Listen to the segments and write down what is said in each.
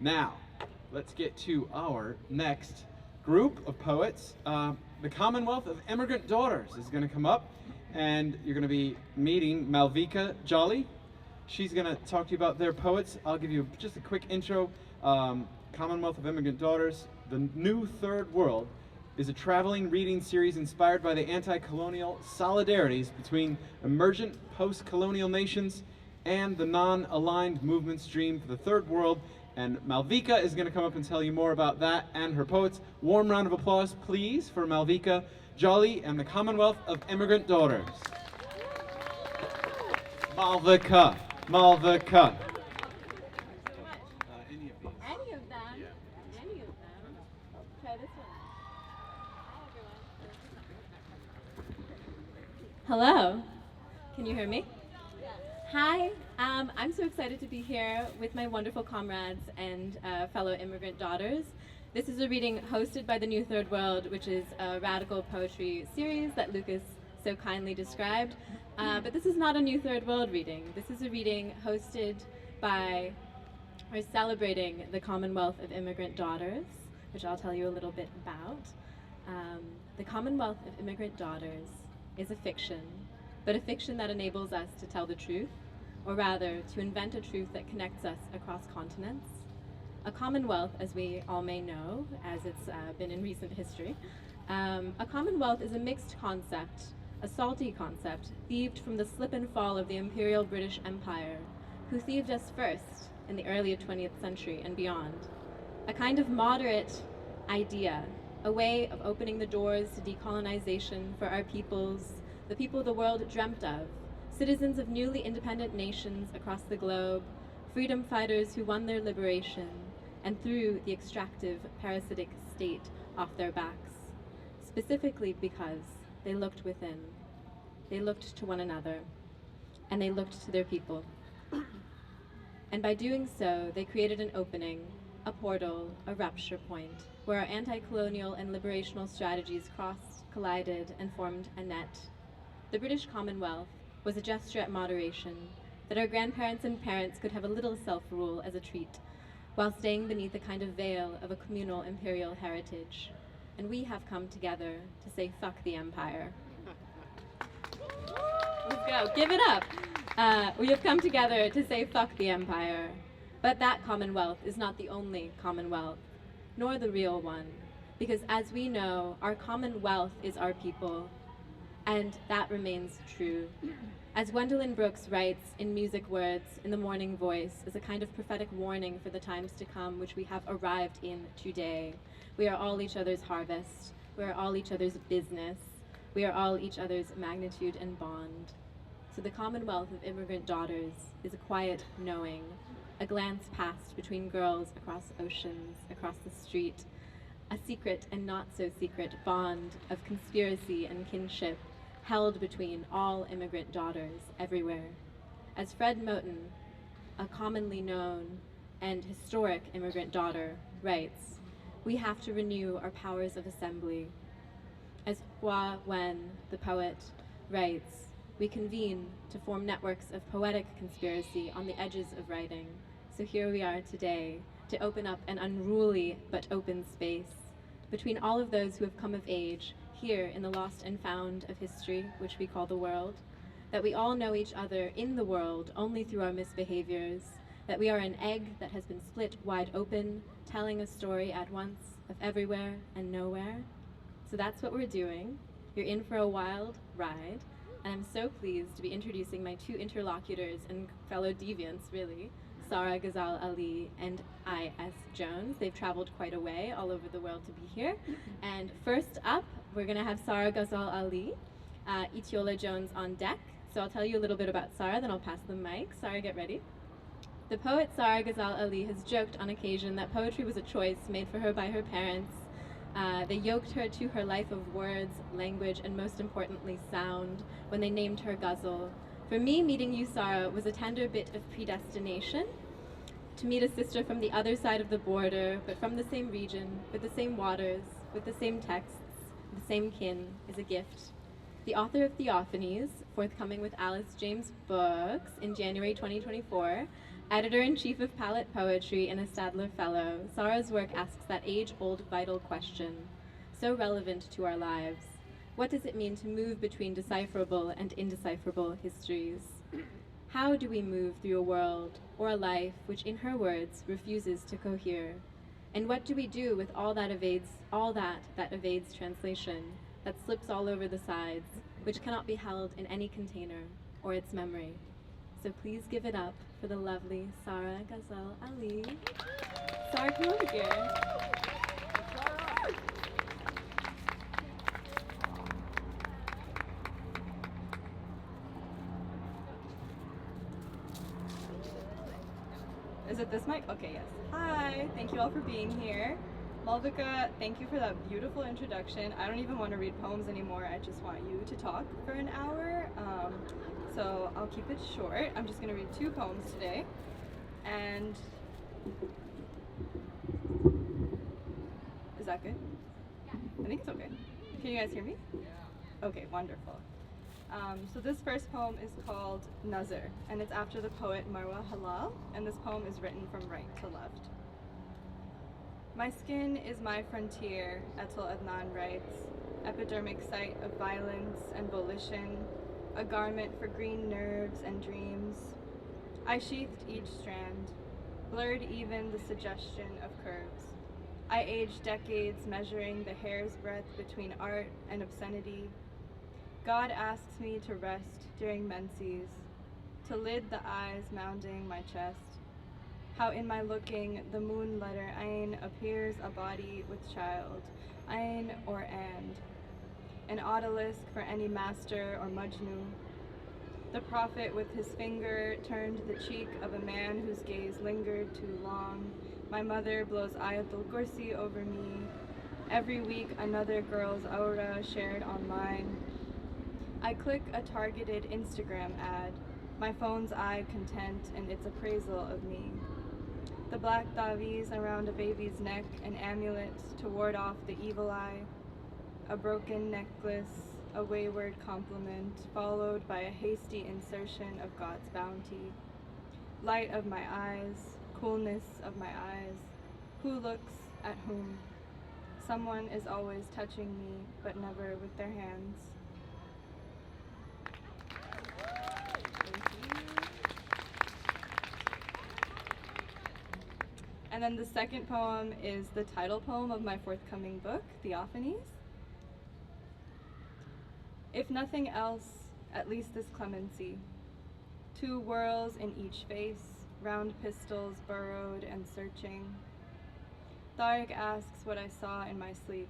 Now, let's get to our next group of poets. The Commonwealth of Immigrant Daughters is going to come up, and you're going to be meeting Malvika Jolly. She's going to talk to you about their poets. I'll give you just a quick intro. Commonwealth of Immigrant Daughters, The New Third World, is a traveling reading series inspired by the anti-colonial solidarities between emergent post-colonial nations and the non-aligned movement stream for the Third World. And Malvika is going to come up and tell you more about that and her poets. Warm round of applause, please, for Malvika Jolly and the Commonwealth of Immigrant Daughters. Malvika. Malvika. Any of them? Yeah. Any of them? Try this one. Hi, everyone. Hello. Can you hear me? Hi. I'm so excited to be here with my wonderful comrades and fellow immigrant daughters. This is a reading hosted by the New Third World, which is a radical poetry series that Lucas so kindly described. But this is not a New Third World reading. This is a reading hosted by, or celebrating, the Commonwealth of Immigrant Daughters, which I'll tell you a little bit about. The Commonwealth of Immigrant Daughters is a fiction, but a fiction that enables us to tell the truth, or rather, to invent a truth that connects us across continents. A commonwealth, as we all may know, as it's been in recent history, a commonwealth is a mixed concept, a salty concept, thieved from the slip and fall of the Imperial British Empire, who thieved us first in the early 20th century and beyond. A kind of moderate idea, a way of opening the doors to decolonization for our peoples, the people the world dreamt of, citizens of newly independent nations across the globe, freedom fighters who won their liberation and threw the extractive, parasitic state off their backs, specifically because they looked within. They looked to one another, and they looked to their people. And by doing so, they created an opening, a portal, a rupture point, where our anti-colonial and liberational strategies crossed, collided, and formed a net. The British Commonwealth was a gesture at moderation, that our grandparents and parents could have a little self-rule as a treat, while staying beneath a kind of veil of a communal imperial heritage. And we have come together to say fuck the empire. Let's go, give it up. We have come together to say fuck the empire. But that commonwealth is not the only commonwealth, nor the real one, because as we know, our commonwealth is our people, and that remains true. As Gwendolyn Brooks writes in Music Words in the Morning Voice, as a kind of prophetic warning for the times to come, which we have arrived in today, we are all each other's harvest, we are all each other's business, we are all each other's magnitude and bond. So the Commonwealth of Immigrant Daughters is a quiet knowing, a glance past between girls across oceans, across the street, a secret and not so secret bond of conspiracy and kinship, held between all immigrant daughters everywhere. As Fred Moten, a commonly known and historic immigrant daughter, writes, we have to renew our powers of assembly. As Hua Wen, the poet, writes, we convene to form networks of poetic conspiracy on the edges of writing. So here we are today to open up an unruly but open space between all of those who have come of age here in the lost and found of history, which we call the world, that we all know each other in the world only through our misbehaviors, that we are an egg that has been split wide open, telling a story at once of everywhere and nowhere. So that's what we're doing. You're in for a wild ride, and I'm so pleased to be introducing my two interlocutors and fellow deviants, really, Sarah Ghazal Ali and I.S. Jones. They've traveled quite a way all over the world to be here. And first up, we're going to have Sarah Ghazal Ali, Itiola Jones on deck. So I'll tell you a little bit about Sarah, then I'll pass the mic. Sarah, get ready. The poet Sarah Ghazal Ali has joked on occasion that poetry was a choice made for her by her parents. They yoked her to her life of words, language, and most importantly, sound, when they named her Ghazal. For me, meeting you, Sarah, was a tender bit of predestination. To meet a sister from the other side of the border, but from the same region, with the same waters, with the same texts, the same kin, is a gift. The author of Theophanies, forthcoming with Alice James Books in January 2024, Editor-in-Chief of Palette Poetry and a Stadler Fellow, Sarah's work asks that age-old vital question, so relevant to our lives. What does it mean to move between decipherable and indecipherable histories? How do we move through a world or a life which, in her words, refuses to cohere? And what do we do with all that evades translation, that slips all over the sides, which cannot be held in any container or its memory? So please give it up for the lovely Sarah Ghazal Ali. Sarah, come over here. Is it this mic? Okay, yes. Hi, thank you all for being here. Malvika, thank you for that beautiful introduction. I don't even want to read poems anymore. I just want you to talk for an hour. So I'll keep it short. I'm just going to read 2 poems today. And is that good? Yeah. I think it's okay. Can you guys hear me? Yeah. Okay, wonderful. So this first poem is called Nazar, and it's after the poet Marwa Halal, and this poem is written from right to left. My skin is my frontier, Etel Adnan writes, epidermic site of violence and volition, a garment for green nerves and dreams. I sheathed each strand, blurred even the suggestion of curves. I aged decades measuring the hair's breadth between art and obscenity. God asks me to rest during menses, to lid the eyes mounding my chest. How in my looking, the moon letter Ain appears a body with child, Ain or and, an odalisque for any master or Majnu. The prophet with his finger turned the cheek of a man whose gaze lingered too long. My mother blows Ayatul Kursi over me. Every week another girl's aura shared online. I click a targeted Instagram ad, my phone's eye content in its appraisal of me. The black taviz around a baby's neck, an amulet to ward off the evil eye. A broken necklace, a wayward compliment, followed by a hasty insertion of God's bounty. Light of my eyes, coolness of my eyes. Who looks at whom? Someone is always touching me, but never with their hands. And then the second poem is the title poem of my forthcoming book, Theophanies. If nothing else, at least this clemency. 2 whirls in each face, round pistols burrowed and searching. Tariq asks what I saw in my sleep.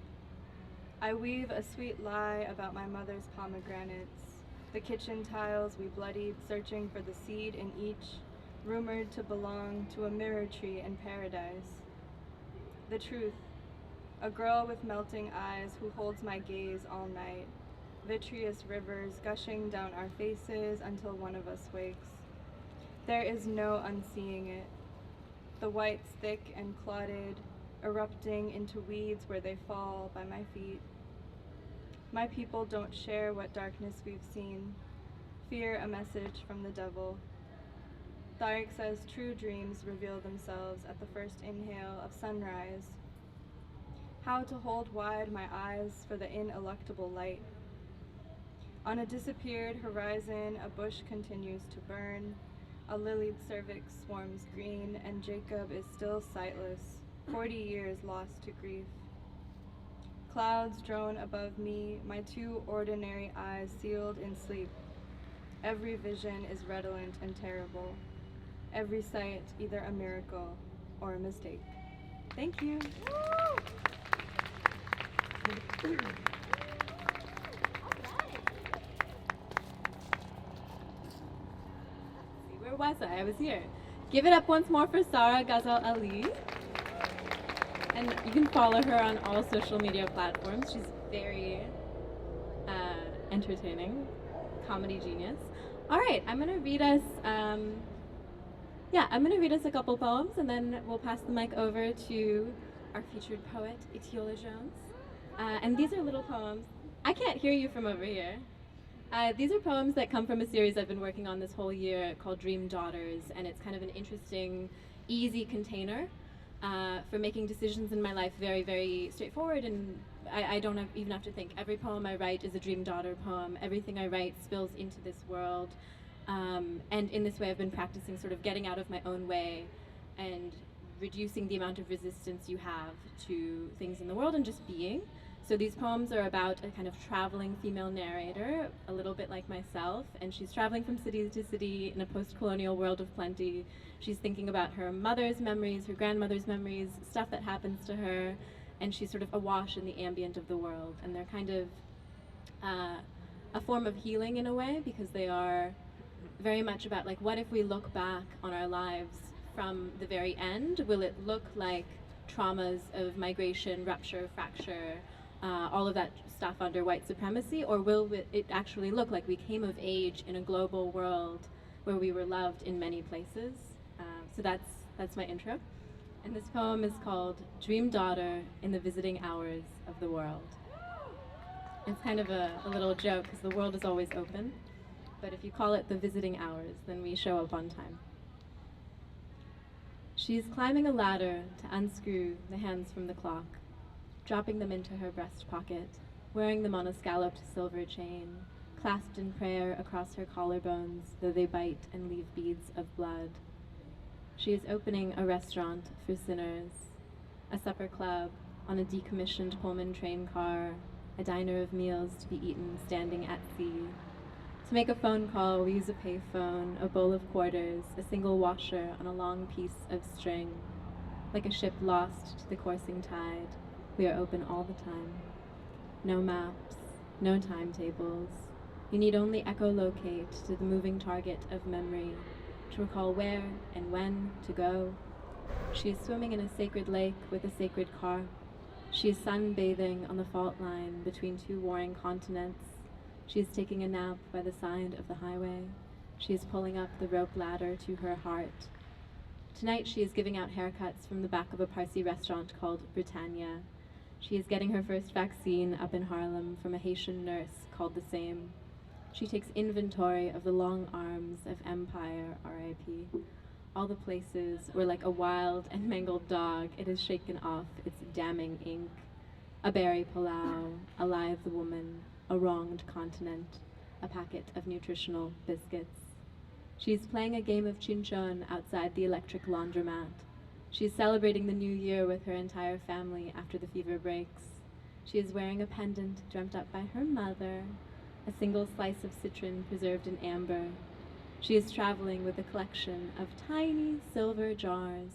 I weave a sweet lie about my mother's pomegranates, the kitchen tiles we bloodied searching for the seed in each, rumored to belong to a mirror tree in paradise. The truth, a girl with melting eyes who holds my gaze all night, vitreous rivers gushing down our faces until one of us wakes. There is no unseeing it. The whites thick and clotted, erupting into weeds where they fall by my feet. My people don't share what darkness we've seen, fear a message from the devil. Tariq says true dreams reveal themselves at the first inhale of sunrise. How to hold wide my eyes for the ineluctable light. On a disappeared horizon, a bush continues to burn. A lilied cervix swarms green, and Jacob is still sightless, 40 years lost to grief. Clouds drone above me, my 2 ordinary eyes sealed in sleep. Every vision is redolent and terrible. Every sight either a miracle or a mistake. Thank you. Where was I? I was here. Give it up once more for Sarah Ghazal Ali. And you can follow her on all social media platforms. She's very entertaining, comedy genius. All right, I'm gonna read us. I'm gonna read us a couple poems, and then we'll pass the mic over to our featured poet, Itiola Jones. And these are little poems. I can't hear you from over here. These are poems that come from a series I've been working on this whole year called Dream Daughters, and it's kind of an interesting, easy container for making decisions in my life very, very straightforward, and I don't even have to think. Every poem I write is a Dream Daughter poem. Everything I write spills into this world, and in this way I've been practicing sort of getting out of my own way and reducing the amount of resistance you have to things in the world and just being. So these poems are about a kind of traveling female narrator, a little bit like myself, and she's traveling from city to city in a post-colonial world of plenty. She's thinking about her mother's memories, her grandmother's memories, stuff that happens to her, and she's sort of awash in the ambient of the world. And they're kind of a form of healing in a way, because they are very much about, like, what if we look back on our lives from the very end? Will it look like traumas of migration, rupture, fracture, all of that stuff under white supremacy, or will it actually look like we came of age in a global world where we were loved in many places? So that's my intro. And this poem is called Dream Daughter in the Visiting Hours of the World. It's kind of a little joke, because the world is always open, but if you call it the visiting hours, then we show up on time. She is climbing a ladder to unscrew the hands from the clock, dropping them into her breast pocket, wearing them on a scalloped silver chain, clasped in prayer across her collarbones, though they bite and leave beads of blood. She is opening a restaurant for sinners, a supper club on a decommissioned Pullman train car, a diner of meals to be eaten standing at sea. To make a phone call, we use a payphone, a bowl of quarters, a single washer on a long piece of string. Like a ship lost to the coursing tide, we are open all the time. No maps, no timetables. You need only echolocate to the moving target of memory to recall where and when to go. She is swimming in a sacred lake with a sacred car. She is sunbathing on the fault line between two warring continents. She is taking a nap by the side of the highway. She is pulling up the rope ladder to her heart. Tonight she is giving out haircuts from the back of a Parsi restaurant called Britannia. She is getting her first vaccine up in Harlem from a Haitian nurse called the same. She takes inventory of the long arms of empire, R.I.P. All the places where, like a wild and mangled dog, it has shaken off its damning ink. A berry palau, a lithe woman, a wronged continent, a packet of nutritional biscuits. She's playing a game of chinchon outside the electric laundromat. She's celebrating the new year with her entire family after the fever breaks. She is wearing a pendant dreamt up by her mother, a single slice of citron preserved in amber. She is traveling with a collection of tiny silver jars,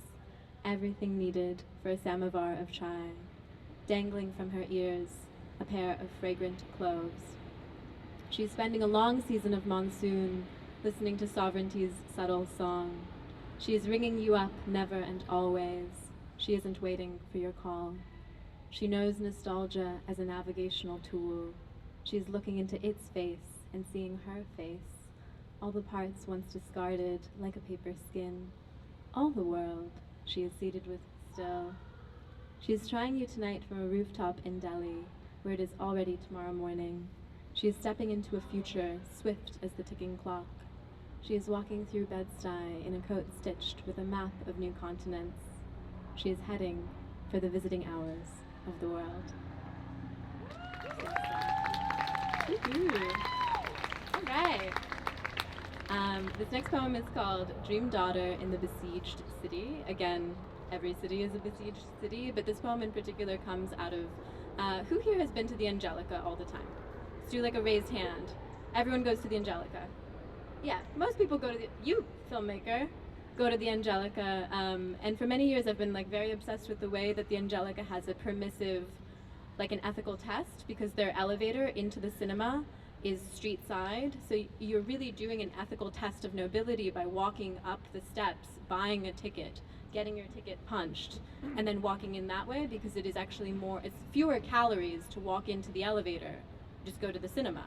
everything needed for a samovar of chai. Dangling from her ears, a pair of fragrant cloves. She's spending a long season of monsoon, listening to sovereignty's subtle song. She is ringing you up never and always. She isn't waiting for your call. She knows nostalgia as a navigational tool. She's looking into its face and seeing her face, all the parts once discarded like a paper skin. All the world she is seated with still. She is trying you tonight from a rooftop in Delhi, where it is already tomorrow morning. She is stepping into a future, swift as the ticking clock. She is walking through Bed-Stuy in a coat stitched with a map of new continents. She is heading for the visiting hours of the world. All right. This next poem is called Dream Daughter in the Besieged City. Again, every city is a besieged city, but this poem in particular comes out of, who here has been to the Angelica all the time? Let's do like a raised hand. Everyone goes to the Angelica. Yeah, most people go to you, filmmaker, go to the Angelica, and for many years I've been like very obsessed with the way that the Angelica has a permissive, like an ethical test, because their elevator into the cinema is street side, so you're really doing an ethical test of nobility by walking up the steps, buying a ticket, getting your ticket punched, and then walking in that way, because it is actually it's fewer calories to walk into the elevator, just go to the cinema.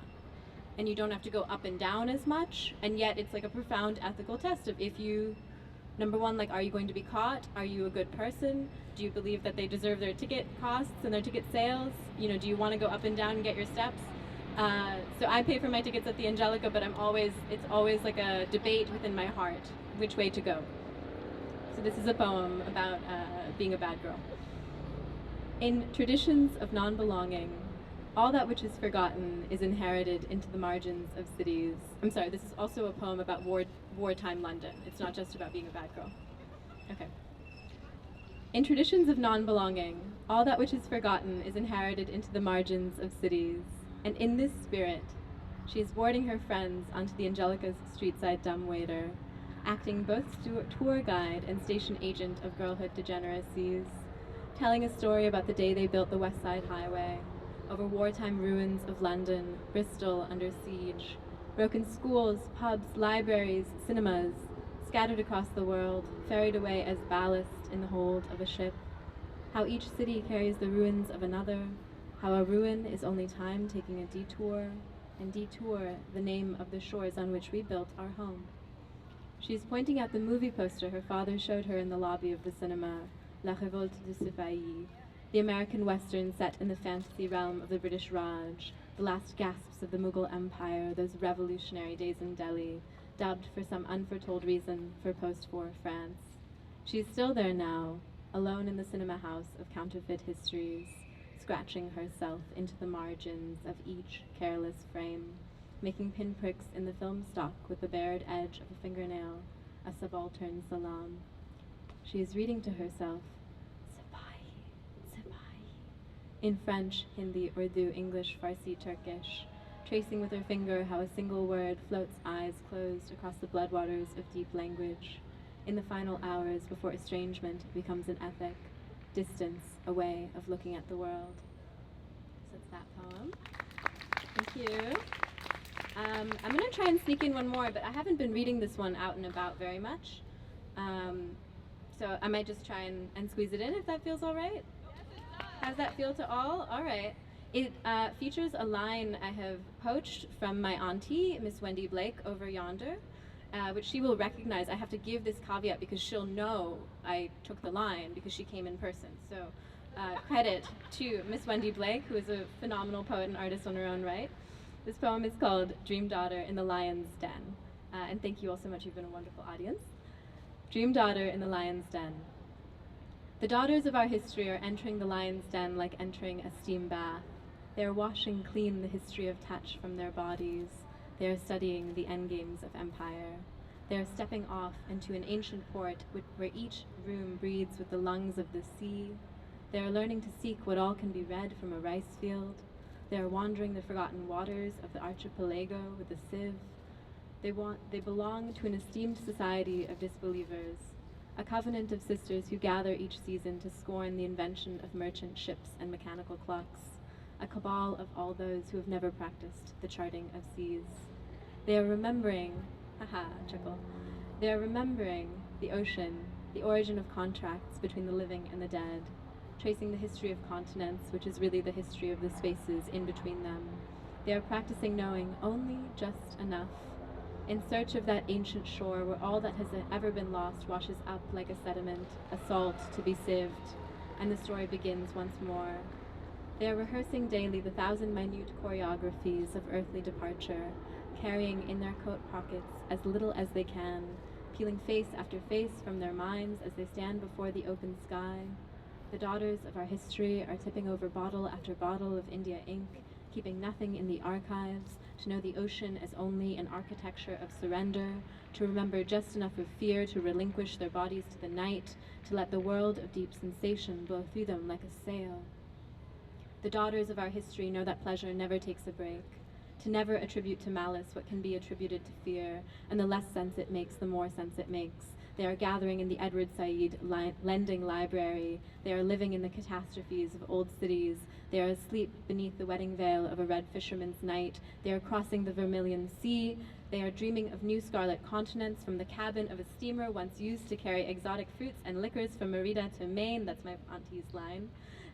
And you don't have to go up and down as much, and yet it's like a profound ethical test of if you, number one, like, are you going to be caught? Are you a good person? Do you believe that they deserve their ticket costs and their ticket sales? You know, do you want to go up and down and get your steps? So I pay for my tickets at the Angelica, but it's always like a debate within my heart, which way to go. So this is a poem about being a bad girl. In traditions of non-belonging, all that which is forgotten is inherited into the margins of cities. I'm sorry, this is also a poem about wartime London. It's not just about being a bad girl. Okay. In traditions of non-belonging, all that which is forgotten is inherited into the margins of cities. And in this spirit, she is boarding her friends onto the Angelica's street-side dumbwaiter, acting both tour guide and station agent of girlhood degeneracies, telling a story about the day they built the West Side Highway, over wartime ruins of London, Bristol under siege, broken schools, pubs, libraries, cinemas, scattered across the world, ferried away as ballast in the hold of a ship, how each city carries the ruins of another, how a ruin is only time taking a detour, and detour the name of the shores on which we built our home. She is pointing out the movie poster her father showed her in the lobby of the cinema, La Révolte de Sipahi, the American Western set in the fantasy realm of the British Raj, the last gasps of the Mughal Empire, those revolutionary days in Delhi, dubbed for some unforetold reason for post-war France. She is still there now, alone in the cinema house of counterfeit histories, scratching herself into the margins of each careless frame, making pinpricks in the film stock with the bared edge of a fingernail, a subaltern salam. She is reading to herself, Sipahi, Sipahi, in French, Hindi, Urdu, English, Farsi, Turkish, tracing with her finger how a single word floats eyes closed across the bloodwaters of deep language, in the final hours before estrangement becomes an ethic, distance, a way of looking at the world. So that's that poem. Thank you. I'm going to try and sneak in one more, but I haven't been reading this one out and about very much. So I might just try and squeeze it in if that feels all right. How does that feel to all? All right. It features a line I have poached from my auntie, Miss Wendy Blake, over yonder, which she will recognize. I have to give this caveat because she'll know I took the line because she came in person. So credit to Miss Wendy Blake, who is a phenomenal poet and artist on her own right. This poem is called Dream Daughter in the Lion's Den. And thank you all so much. You've been a wonderful audience. Dream Daughter in the Lion's Den. The daughters of our history are entering the lion's den like entering a steam bath. They are washing clean the history of touch from their bodies. They are studying the endgames of empire. They are stepping off into an ancient port where each room breathes with the lungs of the sea. They are learning to seek what all can be read from a rice field. They are wandering the forgotten waters of the archipelago with a sieve. They belong to an esteemed society of disbelievers, a covenant of sisters who gather each season to scorn the invention of merchant ships and mechanical clocks, a cabal of all those who have never practiced the charting of seas. They are remembering, chuckle, they are remembering the ocean, the origin of contracts between the living and the dead, tracing the history of continents, which is really the history of the spaces in between them. They are practicing knowing only just enough, in search of that ancient shore where all that has ever been lost washes up like a sediment, a salt to be sieved, and the story begins once more. They are rehearsing daily the 1,000 minute choreographies of earthly departure, carrying in their coat pockets as little as they can, peeling face after face from their minds as they stand before the open sky. The daughters of our history are tipping over bottle after bottle of India ink, keeping nothing in the archives, to know the ocean as only an architecture of surrender, to remember just enough of fear to relinquish their bodies to the night, to let the world of deep sensation blow through them like a sail. The daughters of our history know that pleasure never takes a break, to never attribute to malice what can be attributed to fear, and the less sense it makes, the more sense it makes. They are gathering in the Edward Said lending library. They are living in the catastrophes of old cities. They are asleep beneath the wedding veil of a red fisherman's night. They are crossing the Vermilion Sea. They are dreaming of new scarlet continents from the cabin of a steamer once used to carry exotic fruits and liquors from Merida to Maine. That's my auntie's line.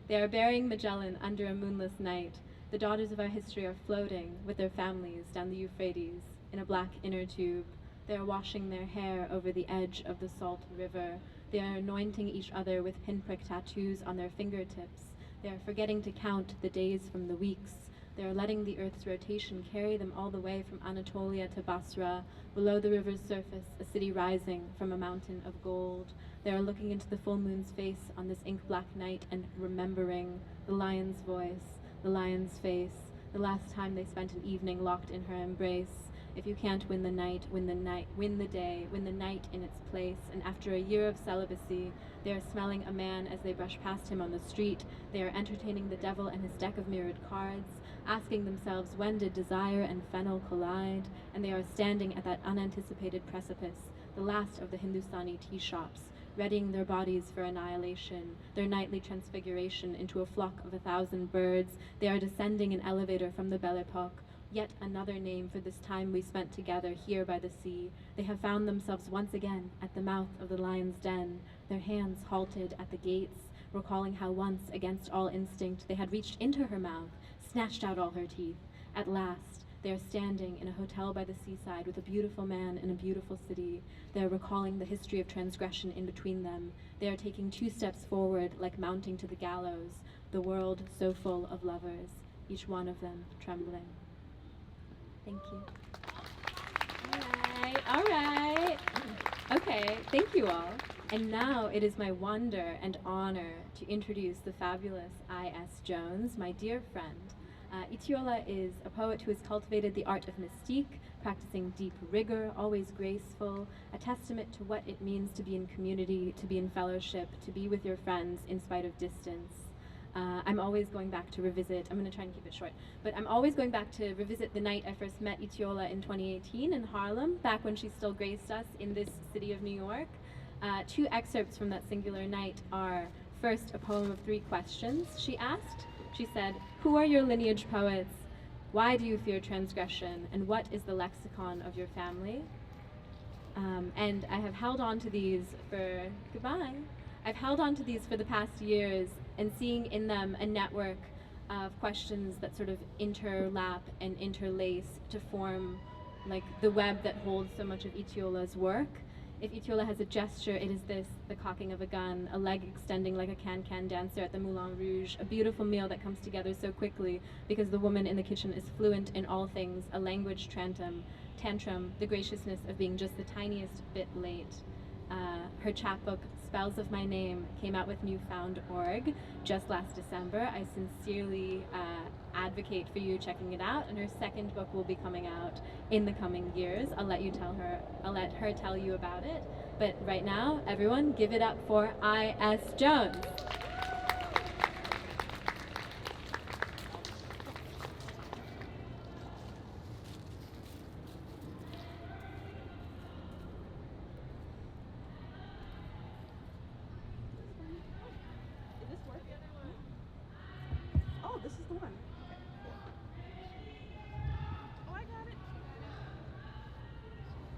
They are burying Magellan under a moonless night. The daughters of our history are floating with their families down the Euphrates in a black inner tube. They are washing their hair over the edge of the salt river. They are anointing each other with pinprick tattoos on their fingertips. They are forgetting to count the days from the weeks, They are letting the earth's rotation carry them all the way from Anatolia to Basra, below the river's surface, a city rising from a mountain of gold. They are looking into the full moon's face on this ink-black night and remembering the lion's voice, the lion's face, the last time they spent an evening locked in her embrace. If you can't win the night, win the night, win the day, win the night in its place. And after a year of celibacy, they are smelling a man as they brush past him on the street. They are entertaining the devil and his deck of mirrored cards, asking themselves when did desire and fennel collide. And they are standing at that unanticipated precipice, the last of the Hindustani tea shops, readying their bodies for annihilation, their nightly transfiguration into a flock of 1,000 birds. They are descending an elevator from the Belle Epoque, yet another name for this time we spent together here by the sea. They have found themselves once again at the mouth of the lion's den, their hands halted at the gates, recalling how once, against all instinct, they had reached into her mouth, snatched out all her teeth. At last, they are standing in a hotel by the seaside with a beautiful man in a beautiful city. They are recalling the history of transgression in between them. They are taking 2 steps forward, like mounting to the gallows, the world so full of lovers, each one of them trembling. Thank you. All right. Okay, thank you all. And now it is my wonder and honor to introduce the fabulous I.S. Jones, my dear friend. Itiola is a poet who has cultivated the art of mystique, practicing deep rigor, always graceful, a testament to what it means to be in community, to be in fellowship, to be with your friends in spite of distance. I'm always going back to revisit, I'm going to try and keep it short, but I'm always going back to revisit the night I first met Itiola in 2018 in Harlem, back when she still graced us in this city of New York. 2 excerpts from that singular night are, first, a poem of 3 questions she asked. She said, "Who are your lineage poets? Why do you fear transgression? And what is the lexicon of your family?" And I have held on to these for, goodbye. I've held on to these for the past years and seeing in them a network of questions that sort of interlap and interlace to form like the web that holds so much of Itiola's work. If Itiola has a gesture, it is this, the cocking of a gun, a leg extending like a can-can dancer at the Moulin Rouge, a beautiful meal that comes together so quickly because the woman in the kitchen is fluent in all things, a language tantrum, the graciousness of being just the tiniest bit late. Her chapbook, Spells of My Name, came out with Newfound Org just last December. I sincerely advocate for you checking it out, and her second book will be coming out in the coming years. I'll let her tell you about it. But right now, everyone, give it up for I.S. Jones.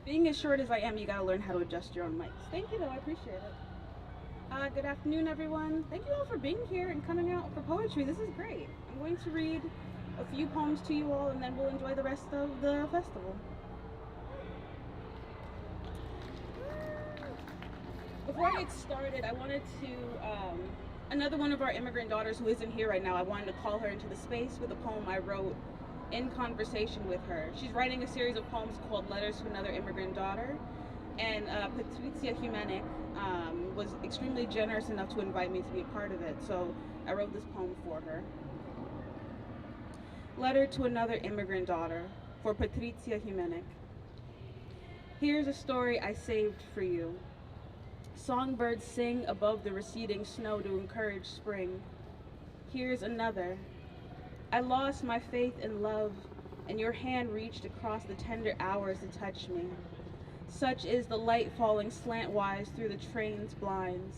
Being as short as I am, you gotta learn how to adjust your own mics. Thank you though, I appreciate it. Good afternoon everyone. Thank you all for being here and coming out for poetry. This is great. I'm going to read a few poems to you all and then we'll enjoy the rest of the festival. Before I get started, I wanted to, another one of our immigrant daughters who isn't here right now, I wanted to call her into the space with a poem I wrote in conversation with her. She's writing a series of poems called Letters to Another Immigrant Daughter, and Patrizia Jimenez was extremely generous enough to invite me to be a part of it, so I wrote this poem for her. Letter to Another Immigrant Daughter, for Patrizia Jimenez. Here's a story I saved for you. Songbirds sing above the receding snow to encourage spring. Here's another. I lost my faith in love, and your hand reached across the tender hours to touch me. Such is the light falling slantwise through the train's blinds.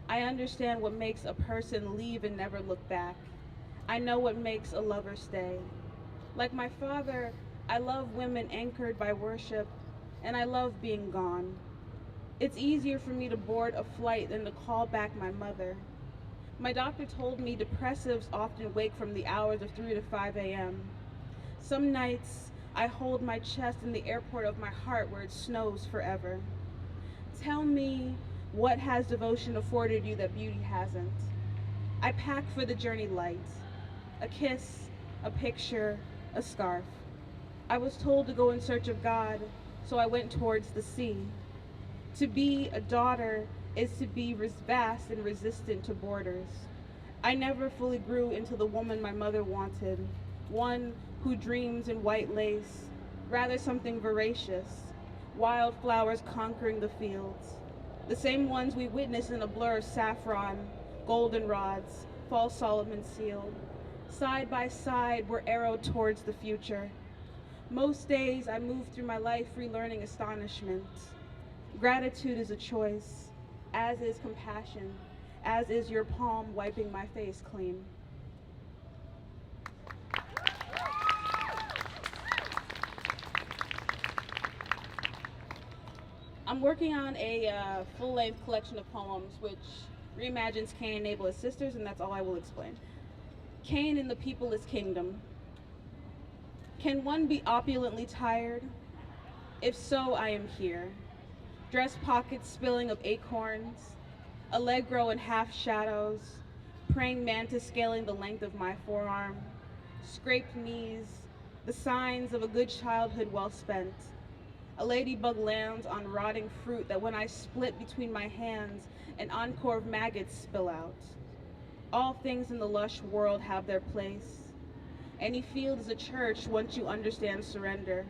I understand what makes a person leave and never look back. I know what makes a lover stay. Like my father, I love women anchored by worship, and I love being gone. It's easier for me to board a flight than to call back my mother. My doctor told me depressives often wake from the hours of 3 to 5 a.m. Some nights, I hold my chest in the airport of my heart where it snows forever. Tell me, what has devotion afforded you that beauty hasn't? I pack for the journey light. A kiss, a picture, a scarf. I was told to go in search of God, so I went towards the sea. To be a daughter is to be vast and resistant to borders. I never fully grew into the woman my mother wanted, one who dreams in white lace, rather something voracious, wildflowers conquering the fields, the same ones we witness in a blur of saffron, goldenrods, false Solomon seal. Side by side, we're arrowed towards the future. Most days I move through my life relearning astonishment. Gratitude is a choice, as is compassion, as is your palm wiping my face clean. I'm working on a full-length collection of poems which reimagines Cain and Abel as sisters, and that's all I will explain. Cain in the peopleless kingdom. Can one be opulently tired? If so, I am here. Dress pockets spilling of acorns, allegro in half shadows, praying mantis scaling the length of my forearm, scraped knees, the signs of a good childhood well spent. A ladybug lands on rotting fruit that when I split between my hands, an encore of maggots spill out. All things in the lush world have their place. Any field is a church once you understand surrender.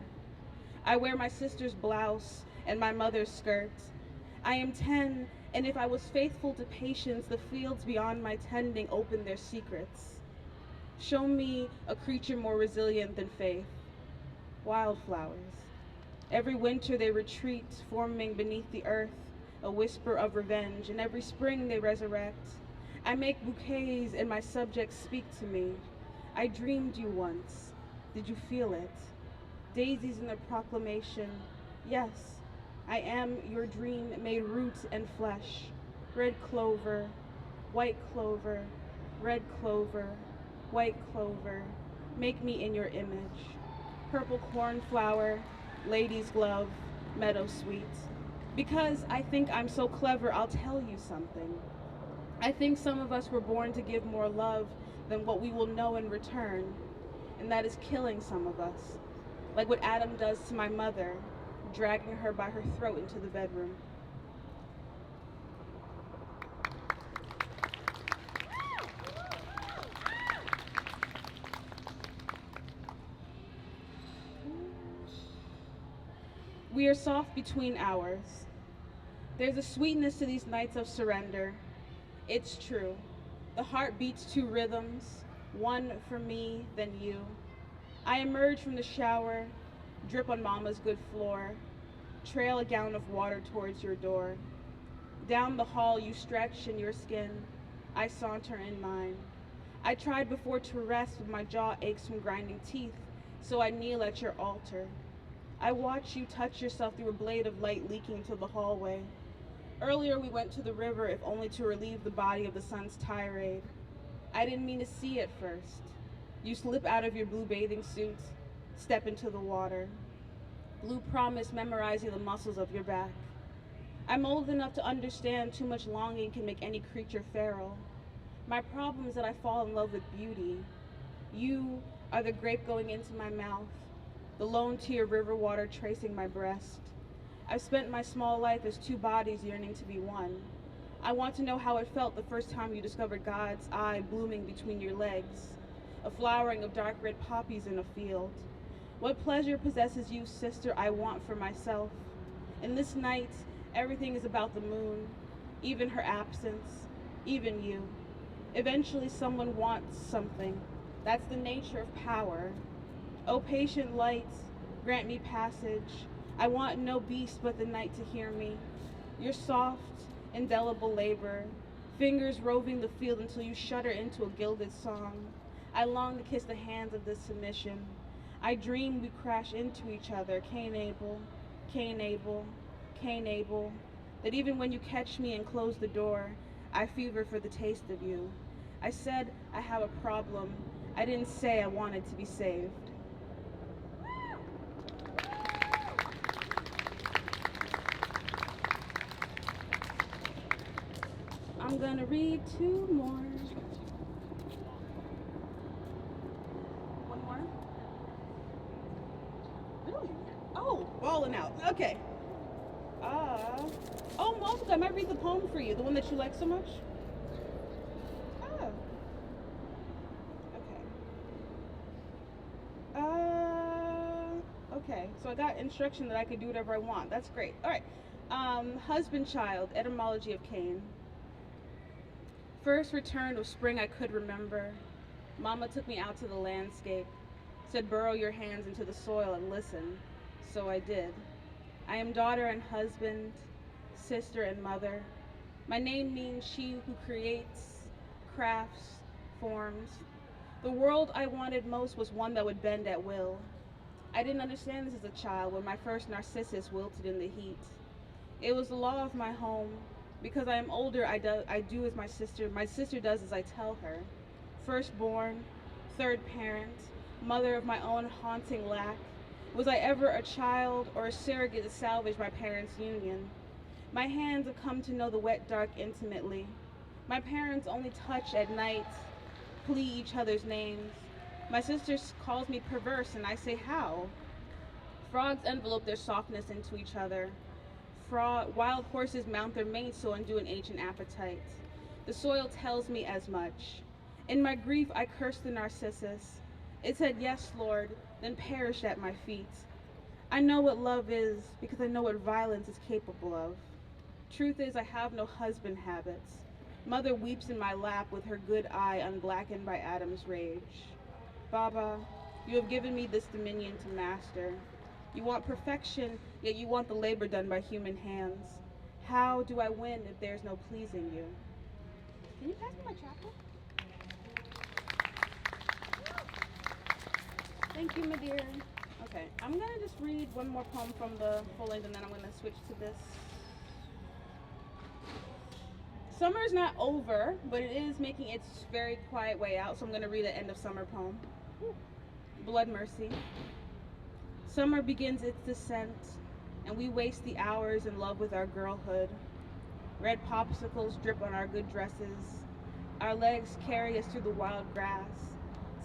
I wear my sister's blouse and my mother's skirt. I am 10, and if I was faithful to patience, the fields beyond my tending open their secrets. Show me a creature more resilient than faith. Wildflowers. Every winter they retreat, forming beneath the earth a whisper of revenge, and every spring they resurrect. I make bouquets and my subjects speak to me. I dreamed you once. Did you feel it? Daisies in their proclamation. Yes, I am your dream made root and flesh. Red clover, white clover, red clover, white clover. Make me in your image. Purple cornflower, lady's glove, meadow sweet. Because I think I'm so clever, I'll tell you something. I think some of us were born to give more love than what we will know in return, and that is killing some of us, like what Adam does to my mother, dragging her by her throat into the bedroom. We are soft between hours. There's a sweetness to these nights of surrender. It's true. The heart beats two rhythms, one for me, then you. I emerge from the shower, drip on mama's good floor, trail a gallon of water towards your door. Down the hall you stretch in your skin, I saunter in mine. I tried before to rest, but my jaw aches from grinding teeth, so I kneel at your altar. I watch you touch yourself through a blade of light leaking into the hallway. Earlier we went to the river, if only to relieve the body of the sun's tirade. I didn't mean to see it first. You slip out of your blue bathing suit, step into the water. Blue promise memorizing the muscles of your back. I'm old enough to understand too much longing can make any creature feral. My problem is that I fall in love with beauty. You are the grape going into my mouth, the lone tear river water tracing my breast. I've spent my small life as two bodies yearning to be one. I want to know how it felt the first time you discovered God's eye blooming between your legs, a flowering of dark red poppies in a field. What pleasure possesses you, sister, I want for myself. In this night, everything is about the moon, even her absence, even you. Eventually someone wants something. That's the nature of power. O patient light, grant me passage. I want no beast but the night to hear me. Your soft, indelible labor, fingers roving the field until you shudder into a gilded song. I long to kiss the hands of this submission. I dream we crash into each other, Cain Abel, Cain Abel, Cain Abel, that even when you catch me and close the door, I fever for the taste of you. I said I have a problem. I didn't say I wanted to be saved. I'm gonna read two more. Okay. Oh, Malvika, I might read the poem for you, the one that you like so much. Oh. Okay. Okay, so I got instruction that I could do whatever I want. That's great. All right. Husband, child, etymology of Cain. First return of spring I could remember. Mama took me out to the landscape, said burrow your hands into the soil and listen. So I did. I am daughter and husband, sister and mother. My name means she who creates, crafts, forms. The world I wanted most was one that would bend at will. I didn't understand this as a child when my first narcissus wilted in the heat. It was the law of my home. Because I am older, I do as my sister does as I tell her. Firstborn, third parent, mother of my own haunting lack. Was I ever a child or a surrogate to salvage my parents' union? My hands have come to know the wet dark intimately. My parents only touch at night, plea each other's names. My sister calls me perverse and I say how? Frogs envelope their softness into each other. Wild horses mount their mates so undo an ancient appetite. The soil tells me as much. In my grief I cursed the narcissus. It said, yes, Lord, then perished at my feet. I know what love is because I know what violence is capable of. Truth is I have no husband habits. Mother weeps in my lap with her good eye unblackened by Adam's rage. Baba, you have given me this dominion to master. You want perfection, yet you want the labor done by human hands. How do I win if there's no pleasing you? Can you pass me my chapbook? Thank you, my dear. Okay, I'm gonna just read one more poem from the full length and then I'm gonna switch to this. Summer is not over, but it is making its very quiet way out, so I'm gonna read an end of summer poem. Blood Mercy. Summer begins its descent, and we waste the hours in love with our girlhood. Red popsicles drip on our good dresses. Our legs carry us through the wild grass,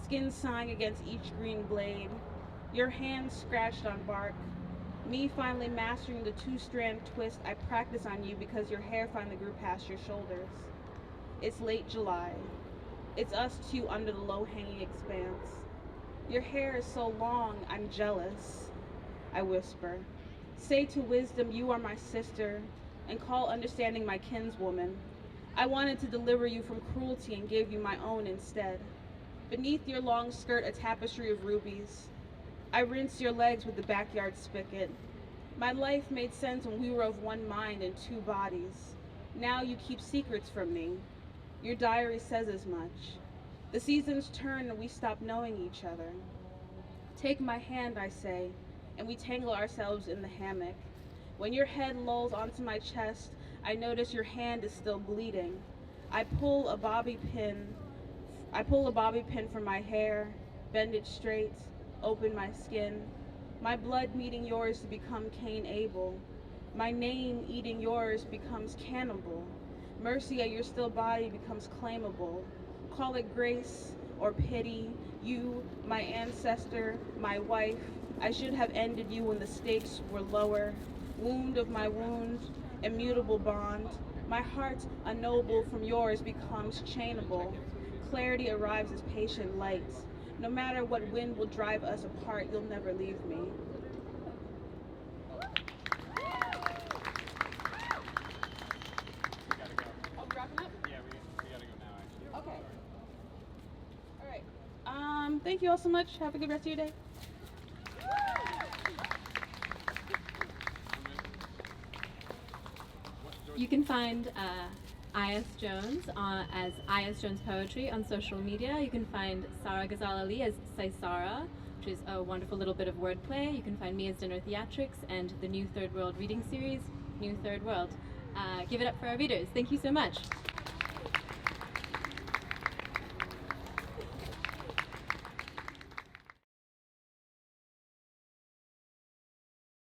skin sighing against each green blade. Your hands scratched on bark. Me finally mastering the two-strand twist I practice on you because your hair finally grew past your shoulders. It's late July. It's us two under the low-hanging expanse. Your hair is so long, I'm jealous, I whisper. Say to wisdom, you are my sister, and call understanding my kinswoman. I wanted to deliver you from cruelty and gave you my own instead. Beneath your long skirt, a tapestry of rubies. I rinse your legs with the backyard spigot. My life made sense when we were of one mind and two bodies. Now you keep secrets from me. Your diary says as much. The seasons turn and we stop knowing each other. Take my hand, I say, and we tangle ourselves in the hammock. When your head lolls onto my chest, I notice your hand is still bleeding. I pull a bobby pin from my hair, bend it straight, open my skin. My blood meeting yours to become Cain Abel. My name eating yours becomes cannibal. Mercy at your still body becomes claimable. Call it grace or pity. You, my ancestor, my wife. I should have ended you when the stakes were lower. Wound of my wound, immutable bond. My heart, unknowable from yours, becomes chainable. Clarity arrives as patient light. No matter what wind will drive us apart, you'll never leave me. Oh, wrapping up? Yeah, we gotta go now, actually. Okay. All right. Thank you all so much. Have a good rest of your day. You can find I.S. Jones as I.S. Jones Poetry on social media. You can find Sarah Ghazal Ali as Saisara, which is a wonderful little bit of wordplay. You can find me as Dinner Theatrics and the new Third World reading series, New Third World. Give it up for our readers. Thank you so much.